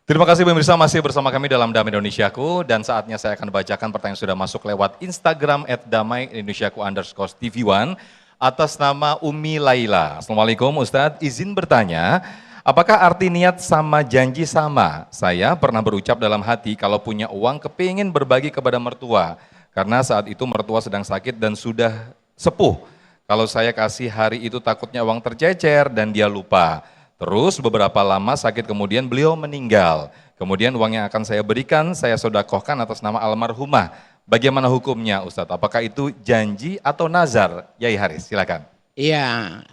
Terima kasih pemirsa masih bersama kami dalam Damai Indonesiaku dan saatnya saya akan bacakan pertanyaan yang sudah masuk lewat Instagram @damaiindonesiaku_tv1 atas nama Umi Laila. Assalamualaikum Ustadz, izin bertanya, apakah arti niat sama janji sama? Saya pernah berucap dalam hati kalau punya uang kepingin berbagi kepada mertua karena saat itu mertua sedang sakit dan sudah sepuh. Kalau saya kasih hari itu takutnya uang tercecer dan dia lupa. Terus beberapa lama sakit kemudian beliau meninggal. Kemudian uang yang akan saya berikan saya sodakohkan atas nama almarhumah. Bagaimana hukumnya Ustadz? Apakah itu janji atau nazar? Yai Haris, silakan. Iya,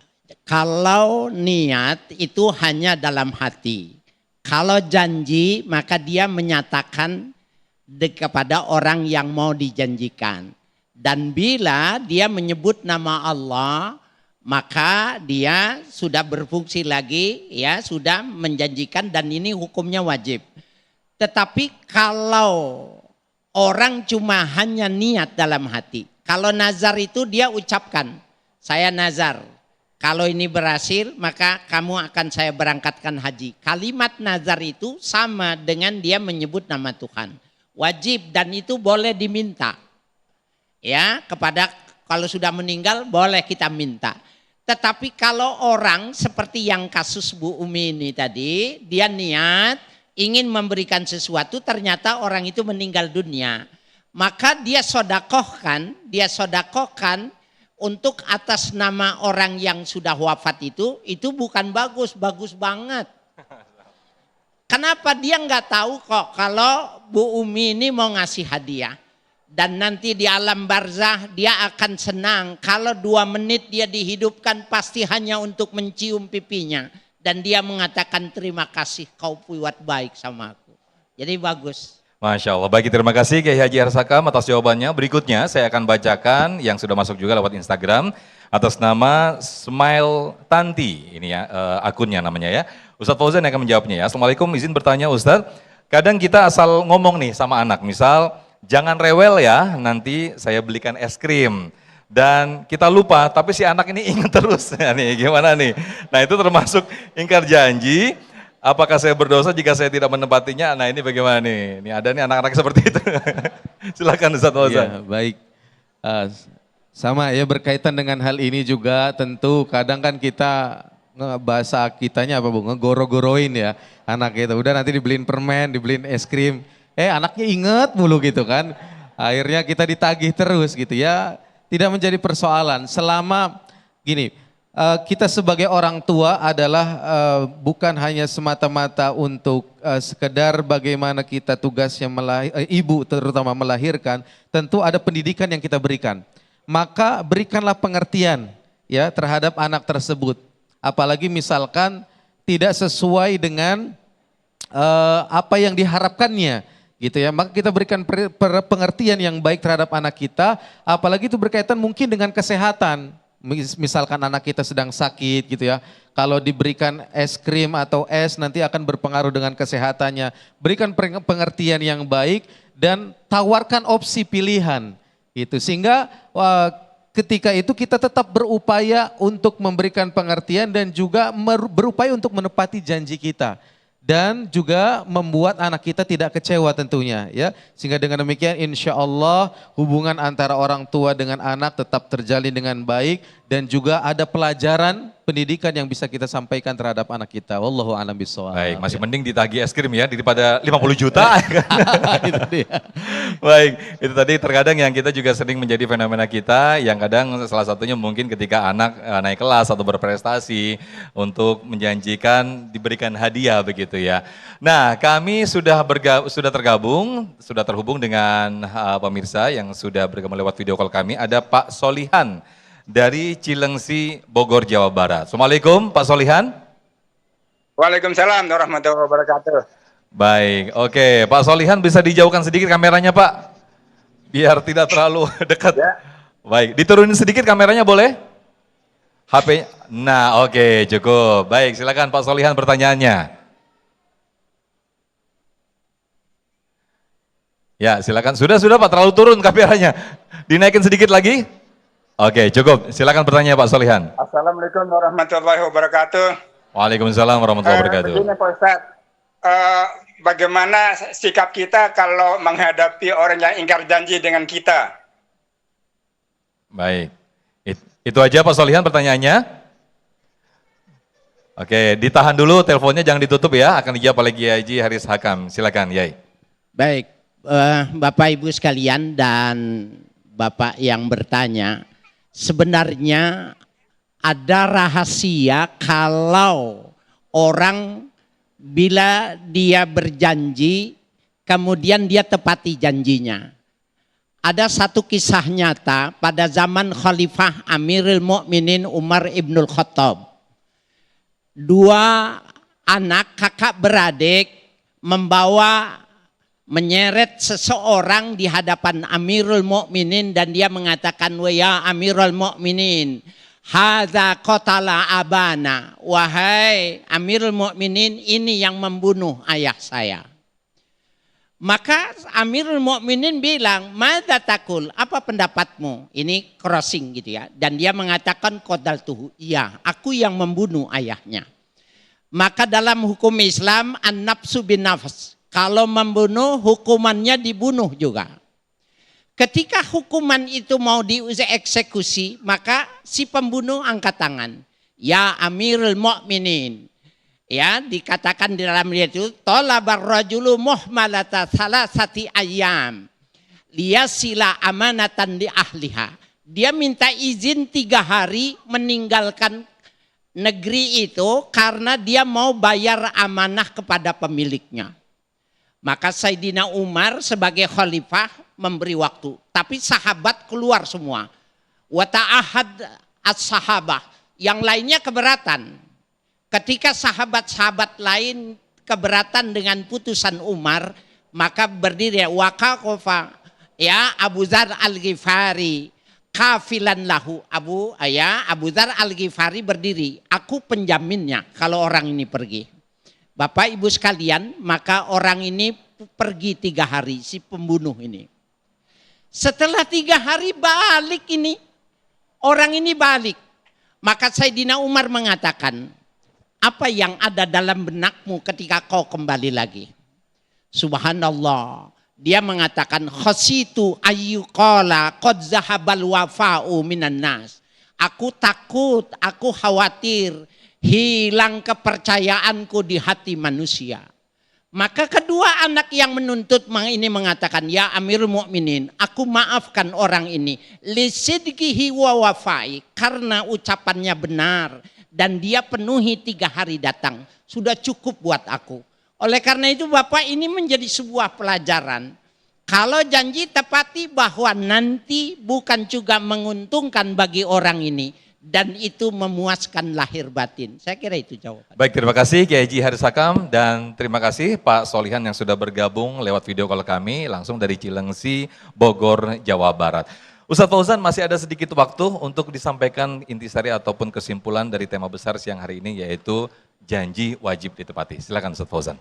kalau niat itu hanya dalam hati. Kalau janji maka dia menyatakan kepada orang yang mau dijanjikan. Dan bila dia menyebut nama Allah, maka dia sudah berfungsi lagi, ya sudah menjanjikan dan ini hukumnya wajib. Tetapi kalau orang cuma hanya niat dalam hati, kalau nazar itu dia ucapkan, saya nazar, kalau ini berhasil maka kamu akan saya berangkatkan haji. Kalimat nazar itu sama dengan dia menyebut nama Tuhan. Wajib dan itu boleh diminta. Ya, kepada kalau sudah meninggal boleh kita minta. Tetapi kalau orang seperti yang kasus Bu Umi ini tadi, dia niat ingin memberikan sesuatu ternyata orang itu meninggal dunia. Maka dia sodakohkan untuk atas nama orang yang sudah wafat itu bukan bagus, bagus banget. Kenapa dia nggak tahu kok kalau Bu Umi ini mau ngasih hadiah. Dan nanti di alam barzah dia akan senang. Kalau 2 menit dia dihidupkan pasti hanya untuk mencium pipinya. Dan dia mengatakan terima kasih kau buat baik sama aku. Jadi bagus. Masya Allah, baik terima kasih Kiai Haji Arsakam atas jawabannya. Berikutnya saya akan bacakan yang sudah masuk juga lewat Instagram. Atas nama Smile Tanti, ini ya akunnya namanya ya. Ustadz Fauzan yang akan menjawabnya ya. Assalamualaikum, izin bertanya Ustadz. Kadang kita asal ngomong nih sama anak, misal jangan rewel ya, nanti saya belikan es krim. Dan kita lupa, tapi si anak ini ingat terus. Ya nih, gimana nih? Nah itu termasuk ingkar janji. Apakah saya berdosa jika saya tidak menepatinya? Nah ini bagaimana nih? Ini ada nih anak-anak seperti itu. Silakan Ustaz Fauzan. Ya, baik. Sama ya berkaitan dengan hal ini juga tentu kadang kan kita bahasa kitanya apa Bu? Ngegoro-goroin ya anak itu. Udah nanti dibeliin permen, dibeliin es krim. Anaknya inget mulu gitu kan. Akhirnya kita ditagih terus gitu ya. Tidak menjadi persoalan selama gini, kita sebagai orang tua adalah bukan hanya semata-mata untuk sekedar bagaimana kita tugasnya ibu terutama melahirkan, tentu ada pendidikan yang kita berikan. Maka berikanlah pengertian ya terhadap anak tersebut. Apalagi misalkan tidak sesuai dengan apa yang diharapkannya. Gitu ya, maka kita berikan pengertian yang baik terhadap anak kita, apalagi itu berkaitan mungkin dengan kesehatan. Misalkan anak kita sedang sakit gitu ya, kalau diberikan es krim atau es nanti akan berpengaruh dengan kesehatannya. Berikan pengertian yang baik dan tawarkan opsi pilihan gitu. Sehingga ketika itu kita tetap berupaya untuk memberikan pengertian dan juga berupaya untuk menepati janji kita. Dan juga membuat anak kita tidak kecewa tentunya ya. Sehingga dengan demikian insya Allah hubungan antara orang tua dengan anak tetap terjalin dengan baik. Dan juga ada pelajaran pendidikan yang bisa kita sampaikan terhadap anak kita. Wallahu a'lam bishawab. Baik, masih mending ditagih es krim ya daripada 50 juta. Itu dia. Baik, itu tadi terkadang yang kita juga sering menjadi fenomena kita yang kadang salah satunya mungkin ketika anak naik kelas atau berprestasi untuk menjanjikan diberikan hadiah begitu ya. Nah, kami sudah terhubung dengan pemirsa yang sudah bergabung lewat video call kami. Ada Pak Solihan dari Cilengsi, Bogor, Jawa Barat. Assalamualaikum Pak Solihan. Waalaikumsalam warahmatullahi wabarakatuh. Baik, oke. Pak Solihan bisa dijauhkan sedikit kameranya Pak? Biar tidak terlalu dekat. Ya. Baik, diturunin sedikit kameranya boleh? HP, nah oke cukup. Baik, silakan Pak Solihan pertanyaannya. Ya silakan, sudah Pak terlalu turun kameranya. Dinaikin sedikit lagi? Oke cukup, silakan pertanyaan Pak Solihan. Assalamualaikum warahmatullahi wabarakatuh. Waalaikumsalam warahmatullahi wabarakatuh. Begini Pak Ustadz, bagaimana sikap kita kalau menghadapi orang yang ingkar janji dengan kita? Baik. Itu aja Pak Solihan pertanyaannya. Oke, ditahan dulu teleponnya, jangan ditutup ya. Akan dijawab oleh Kiai Haji Haris Hakam. Silakan, Yai. Baik, Bapak Ibu sekalian dan Bapak yang bertanya, sebenarnya ada rahasia kalau orang bila dia berjanji, kemudian dia tepati janjinya. Ada satu kisah nyata pada zaman Khalifah Amirul Mukminin Umar Ibnul Khattab. Dua anak kakak beradik menyeret seseorang di hadapan Amirul Mukminin dan dia mengatakan, "Wa ya Amirul Mukminin, hadza qatala abana." Wahai Amirul Mukminin, ini yang membunuh ayah saya. Maka Amirul Mukminin bilang, "Madza taqul? Apa pendapatmu?" Ini crossing gitu ya. Dan dia mengatakan qadaltuhu. Iya, aku yang membunuh ayahnya. Maka dalam hukum Islam an-nafsu bin nafs. Kalau membunuh hukumannya dibunuh juga. Ketika hukuman itu mau dieksekusi, maka si pembunuh angkat tangan. Ya Amirul Mukminin. Ya, dikatakan di dalam ayat itu, talabar rajulu muhmalata salasati ayyam liyasila amanatan li ahliha. Dia minta izin 3 hari meninggalkan negeri itu karena dia mau bayar amanah kepada pemiliknya. Maka Sayyidina Umar sebagai khalifah memberi waktu, tapi sahabat keluar semua. Wa ta'ahad as-sahabah, yang lainnya keberatan. Ketika sahabat-sahabat lain keberatan dengan putusan Umar, maka berdiri waqafa ya Abu Dzar Al-Ghifari kafilan lahu. Abu Dzar Al-Ghifari berdiri, aku penjaminnya kalau orang ini pergi. Bapak Ibu sekalian, maka orang ini pergi 3 hari, si pembunuh ini. Setelah 3 hari balik ini, orang ini balik. Maka Sayyidina Umar mengatakan, apa yang ada dalam benakmu ketika kau kembali lagi? Subhanallah. Dia mengatakan khasitu ayyuqala qad zahabal wafa'u minan nas. Aku takut, aku khawatir hilang kepercayaanku di hati manusia. Maka kedua anak yang menuntut ini mengatakan, ya Amirul Mukminin, aku maafkan orang ini lisidqihi wa wafai, karena ucapannya benar dan dia penuhi 3 hari datang, sudah cukup buat aku. Oleh karena itu Bapak, ini menjadi sebuah pelajaran. Kalau janji tepati bahwa nanti bukan juga menguntungkan bagi orang ini, dan itu memuaskan lahir batin. Saya kira itu jawaban. Baik, terima kasih Kiai Haji Haris Hakam dan terima kasih Pak Solihan yang sudah bergabung lewat video call kami langsung dari Cilengsi, Bogor, Jawa Barat. Ustadz Fauzan, masih ada sedikit waktu untuk disampaikan intisari ataupun kesimpulan dari tema besar siang hari ini, yaitu janji wajib ditepati. Silakan Ustadz Fauzan.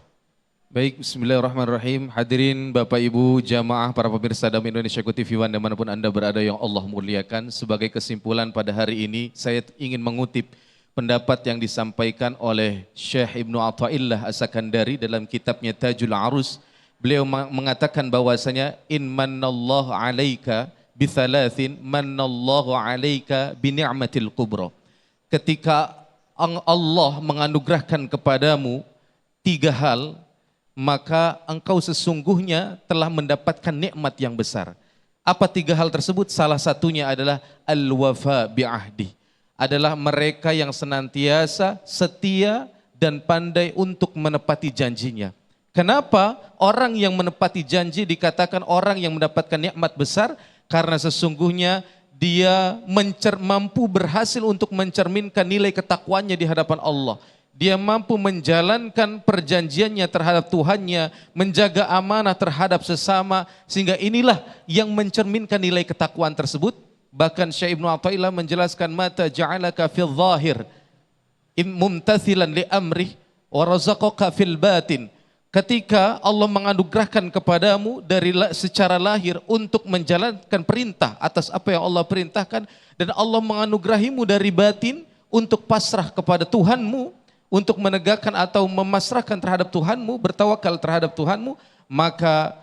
Baik, bismillahirrahmanirrahim. Hadirin Bapak Ibu jamaah para pemirsa Dam Indonesia TV One dimanapun Anda berada yang Allah muliakan. Sebagai kesimpulan pada hari ini, saya ingin mengutip pendapat yang disampaikan oleh Syekh Ibnu Athaillah As-Sakandari dalam kitabnya Tajul Arus. Beliau mengatakan bahwasanya in mannallahu alaika bithalathin mannallahu alaika bini'matil kubra. Ketika Allah menganugerahkan kepadamu 3 hal, maka engkau sesungguhnya telah mendapatkan nikmat yang besar. Apa 3 hal tersebut? Salah satunya adalah al-wafa bi'ahdi. Adalah mereka yang senantiasa setia dan pandai untuk menepati janjinya. Kenapa orang yang menepati janji dikatakan orang yang mendapatkan nikmat besar? Karena sesungguhnya dia mampu berhasil untuk mencerminkan nilai ketakwaannya di hadapan Allah. Dia mampu menjalankan perjanjiannya terhadap Tuhannya, menjaga amanah terhadap sesama, sehingga inilah yang mencerminkan nilai ketakwaan tersebut. Bahkan Syekh Ibnu Athaillah menjelaskan mata ja'alaka fil zahir mumtathilan li amri wa razaqaka fil batin. Ketika Allah menganugerahkan kepadamu dari secara lahir untuk menjalankan perintah atas apa yang Allah perintahkan, dan Allah menganugerahimu dari batin untuk pasrah kepada Tuhanmu, untuk menegakkan atau memasrahkan terhadap Tuhanmu, bertawakal terhadap Tuhanmu, maka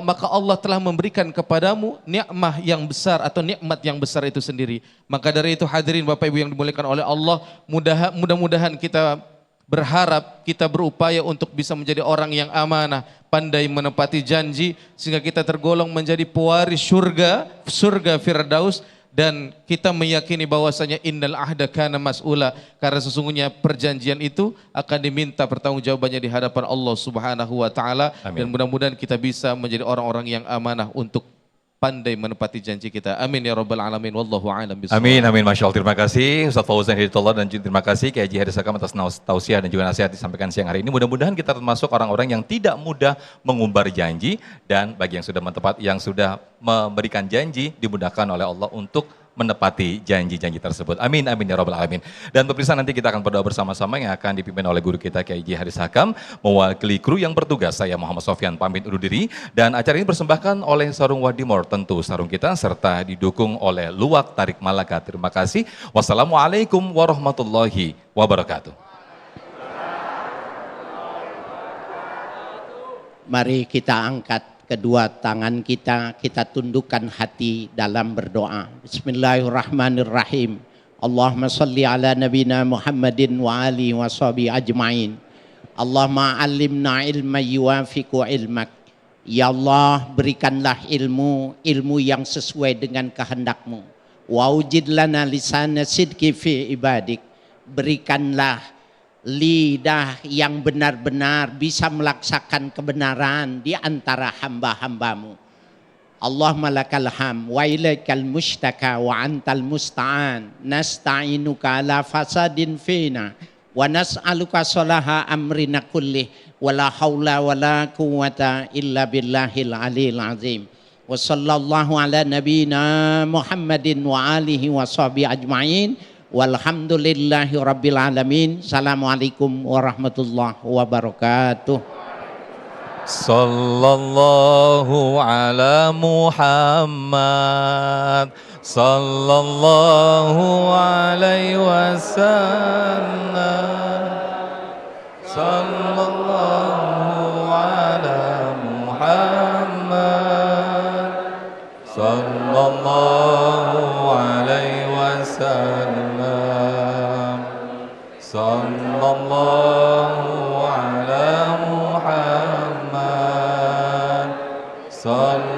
maka Allah telah memberikan kepadamu nikmah yang besar atau nikmat yang besar itu sendiri. Maka dari itu hadirin Bapak Ibu yang dimuliakan oleh Allah, mudah-mudahan kita berharap, kita berupaya untuk bisa menjadi orang yang amanah, pandai menepati janji, sehingga kita tergolong menjadi pewaris surga Firdaus. Dan kita meyakini bahwasanya innal ahda kana mas'ula, karena sesungguhnya perjanjian itu akan diminta pertanggungjawabannya di hadapan Allah Subhanahu wa taala. Dan mudah-mudahan kita bisa menjadi orang-orang yang amanah untuk pandai menepati janji kita. Amin ya rabbal alamin. Wallahu a'lam bishawab. Amin, amin, Masya Allah. Terima kasih Ustaz Fauzan Hidayatullah dan terima kasih Kiai Haji Haris Sakam atas tausiah dan juga nasihat disampaikan siang hari ini. Mudah-mudahan kita termasuk orang-orang yang tidak mudah mengumbar janji, dan bagi yang sudah memberikan janji dimudahkan oleh Allah untuk menepati janji-janji tersebut. Amin, amin ya rabbal alamin. Dan pemirsa, nanti kita akan berdoa bersama-sama yang akan dipimpin oleh guru kita Kiai Haji Haris Hakam. Mewakili kru yang bertugas, saya Muhammad Sofyan pamit undur diri. Dan acara ini dipersembahkan oleh Sarung Wadimor, tentu sarung kita, serta didukung oleh Luwak Tarik Malaka. Terima kasih. Wassalamualaikum warahmatullahi wabarakatuh. Mari kita angkat kedua tangan kita tundukkan hati dalam berdoa. Bismillahirrahmanirrahim. Allahumma salli ala nabina Muhammadin wa alihi wa sahbihi ajma'in. Allahumma alimna ilma yuafiku ilmak. Ya Allah, berikanlah ilmu yang sesuai dengan kehendak-Mu. Wa ujid lana lisana sidqi fi ibadik. Berikanlah lidah yang benar-benar bisa melaksakan kebenaran di antara hamba-hambamu. Allahumma lakal ham wa ilaikal mushtaka wa antal musta'an. Nasta'inuka ala fasadin fina wa nas'aluka salaha amrina kullih wa la hawla wa la quwwata illa billahil aliyil azim. Wa sallallahu ala nabina Muhammadin wa alihi wa sahbihi ajma'in. Walhamdulillahi rabbil alamin. Assalamualaikum warahmatullahi wabarakatuh. Sallallahu ala Muhammad, sallallahu alaihi wasallam, sallallahu ala Muhammad, sallallahu alaihi wasallam, sallallahu ala Muhammad, sallallahu